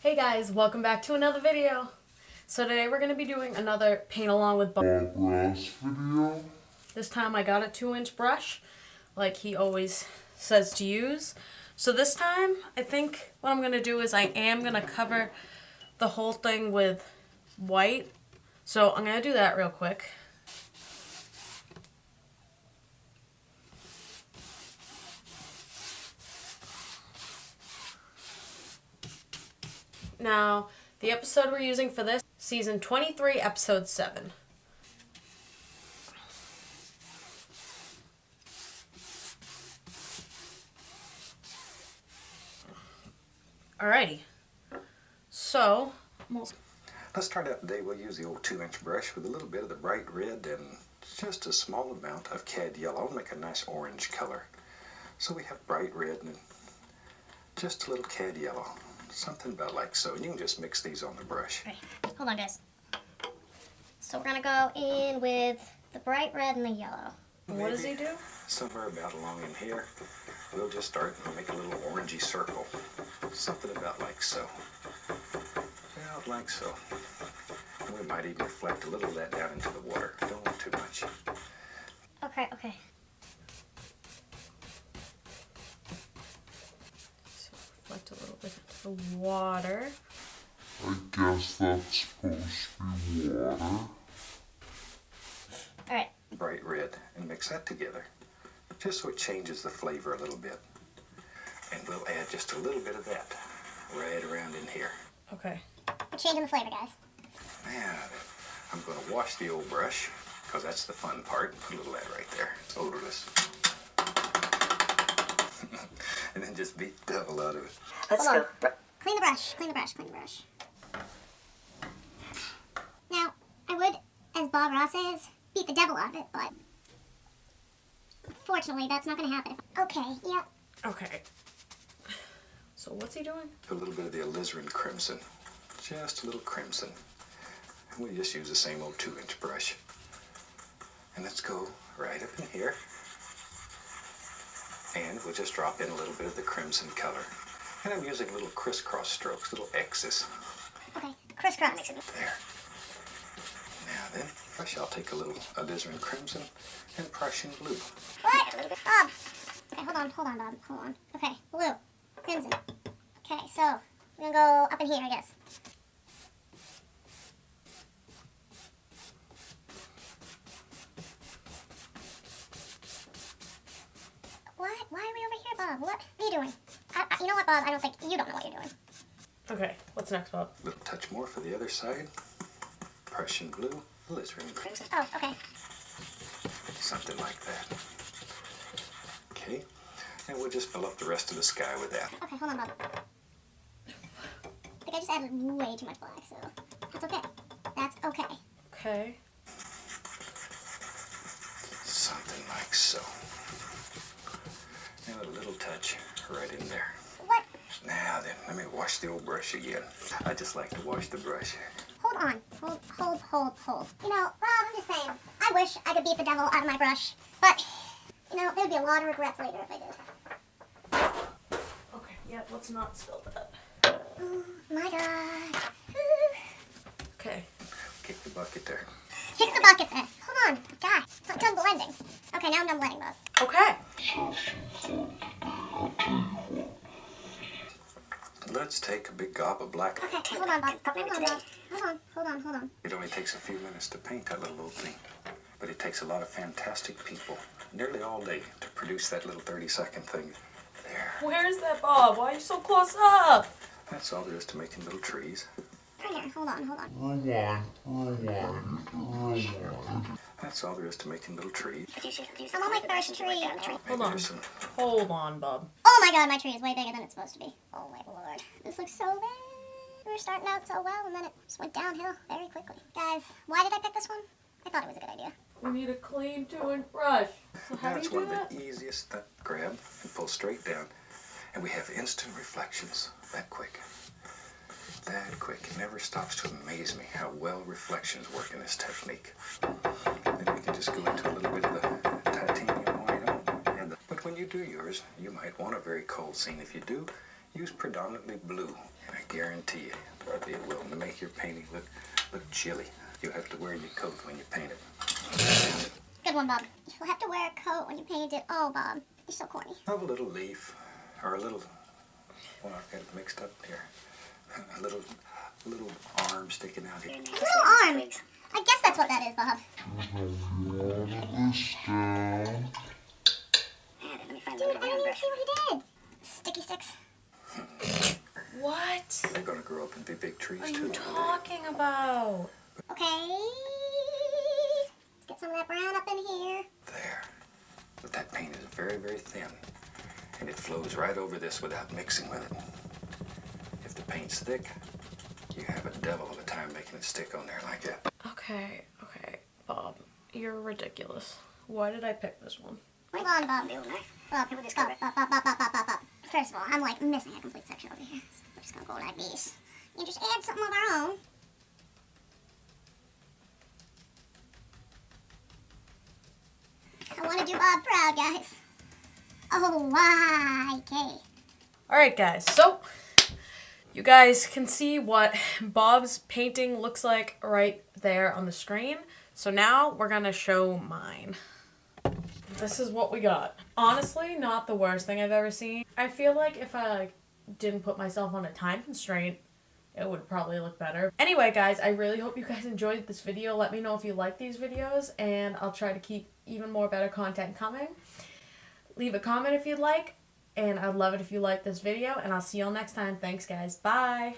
Hey guys, welcome back to another video. So today we're going to be doing another paint along with Bob Ross video. This time I got a 2-inch brush like he always says to use. So this time I think what I'm going to do is I am going to cover the whole thing with white. So I'm going to do that real quick. Now, the episode we're using for this, season 23, episode 7. Alrighty. So, let's start out today. We'll use the old 2-inch brush with a little bit of the bright red and just a small amount of cad yellow. I'll make a nice orange color. So we have bright red and just a little cad yellow. Something about like so. You can just mix these on the brush. Okay, hold on guys. So we're gonna go in with the bright red and the yellow. what does he do? Somewhere about along in here, we'll just start and make a little orangey circle. Something about like so. About like so. And we might even reflect a little of that down into the water. Don't want too much. Okay. So reflect a little bit into the water. I guess that's supposed to be water. Alright. Bright red and mix that together just so it changes the flavor a little bit. And we'll add just a little bit of that right around in here. Okay. We're changing the flavor, guys. Now, I'm going to wash the old brush because that's the fun part. Put a little of that right there. It's odorless. And then just beat the devil out of it. Hold on. Clean the brush. Now, I would, as Bob Ross says, beat the devil out of it, but fortunately that's not going to happen. Okay, yep. Okay. So what's he doing? A little bit of the alizarin crimson. Just a little crimson. And we just use the same old 2-inch brush. And let's go right up in here. And we'll just drop in a little bit of the crimson color. And I'm using little crisscross strokes, little X's. Okay, crisscross. There. Now then, I'll take a little alizarin crimson and Prussian blue. What? Bob. Okay, hold on, Bob. Hold on. Okay, blue. Crimson. Okay, so we're gonna go up in here, I guess. What? Why are we over here, Bob? What are you doing? You know what, Bob? I don't think you don't know what you're doing. Okay, what's next, Bob? A little touch more for the other side. Prussian blue, alizarin crimson. Oh, okay. Something like that. Okay. And we'll just fill up the rest of the sky with that. Okay, hold on, Bob. I think I just added way too much black, so that's okay. That's okay. Okay. Something like so. And a little touch right in there. What? Now then, let me wash the old brush again. I just like to wash the brush. Hold on. Hold. You know, Bob, I'm just saying, I wish I could beat the devil out of my brush, but, you know, there'd be a lot of regrets later if I did. Okay, yeah, let's not spill that. Oh, my God. Okay. Kick the bucket there. Kick the bucket there. Hold on, guy. I'm done blending. Okay, now I'm done blending, Bob. Okay. Let's take a big gob of black. Okay, hold on, Bob. Hold on. It only takes a few minutes to paint that little old thing. But it takes a lot of fantastic people, nearly all day, to produce that little 30-second thing. There. Where's that, Bob? Why are you so close up? That's all there is to making little trees. Right here, hold on. That's all there is to making little trees. I'm on my first tree. Hold on. There's some Hold on, Bob. Oh my God, my tree is way bigger than it's supposed to be. Oh my Lord. This looks so bad. We were starting out so well, and then it just went downhill very quickly. Guys, why did I pick this one? I thought it was a good idea. We need a clean 2-inch brush. So how do That's you do one that? of the easiest to grab and pull straight down. And we have instant reflections that quick. That quick. It never stops to amaze me how well reflections work in this technique. Then we can just go into a little bit of the titanium white on. But when you do yours, you might want a very cold scene. If you do, use predominantly blue. And guarantee you, it will make your painting look chilly. You'll have to wear your coat when you paint it. Good one, Bob. You'll have to wear a coat when you paint it. Oh, Bob, you're so corny. Have a little leaf, or a little, well, I've got it mixed up here. A little arm sticking out here. A little arm. I guess that's what that is, Bob. This down. Dude, I don't even see what he did. Sticky sticks. What They're gonna grow up and be big trees are too. you one day. talking about? Okay. Let's get some of that brown up in here. There. But that paint is very, very thin. And it flows right over this without mixing with it. If the paint's thick, you have a devil of a time making it stick on there like that. Okay, Bob, you're ridiculous. Why did I pick this one? Hold on, Bob. Bob. First of all, I'm like missing a complete section over here. So we're just gonna go like this. And just add something of our own. I want to do Bob proud, guys. Oh, YK. Alright guys, so you guys can see what Bob's painting looks like right there on the screen. So now we're gonna show mine. This is what we got. Honestly, not the worst thing I've ever seen. I feel like if I didn't put myself on a time constraint, it would probably look better. Anyway guys, I really hope you guys enjoyed this video. Let me know if you like these videos and I'll try to keep even more better content coming. Leave a comment if you'd like, and I'd love it if you like this video, and I'll see you all next time. Thanks guys, bye!